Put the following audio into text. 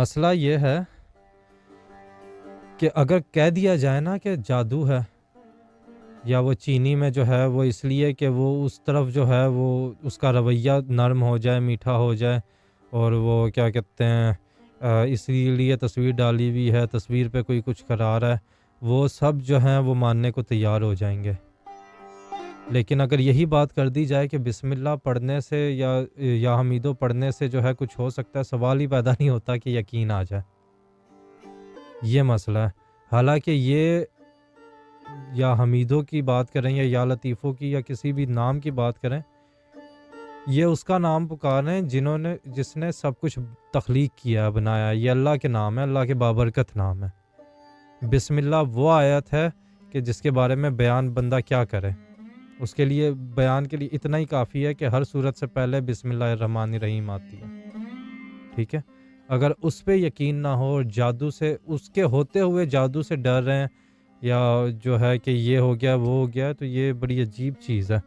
مسئلہ یہ ہے کہ اگر کہہ دیا جائے نا کہ جادو ہے، یا وہ چینی میں جو ہے وہ اس لیے کہ وہ اس طرف جو ہے وہ اس کا رویہ نرم ہو جائے، میٹھا ہو جائے، اور وہ کیا کہتے ہیں اسی لیے تصویر ڈالی ہوئی ہے، تصویر پہ کوئی کچھ کرا رہا ہے، وہ سب جو ہیں وہ ماننے کو تیار ہو جائیں گے۔ لیکن اگر یہی بات کر دی جائے کہ بسم اللہ پڑھنے سے یا حمیدو پڑھنے سے جو ہے کچھ ہو سکتا ہے، سوال ہی پیدا نہیں ہوتا کہ یقین آ جائے۔ یہ مسئلہ ہے۔ حالانکہ یہ یا حمیدو کی بات کریں یا لطیفوں کی یا کسی بھی نام کی بات کریں، یہ اس کا نام پکاریں جس نے سب کچھ تخلیق کیا، بنایا۔ یہ اللہ کے نام ہے، اللہ کے بابرکت نام ہے۔ بسم اللہ وہ آیت ہے کہ جس کے بارے میں بیان بندہ کیا کرے، اس کے لیے بیان کے لیے اتنا ہی کافی ہے کہ ہر صورت سے پہلے بسم اللہ الرحمن الرحیم آتی ہے، ٹھیک ہے۔ اگر اس پہ یقین نہ ہو اور جادو سے، اس کے ہوتے ہوئے جادو سے ڈر رہے ہیں، یا جو ہے کہ یہ ہو گیا وہ ہو گیا، تو یہ بڑی عجیب چیز ہے۔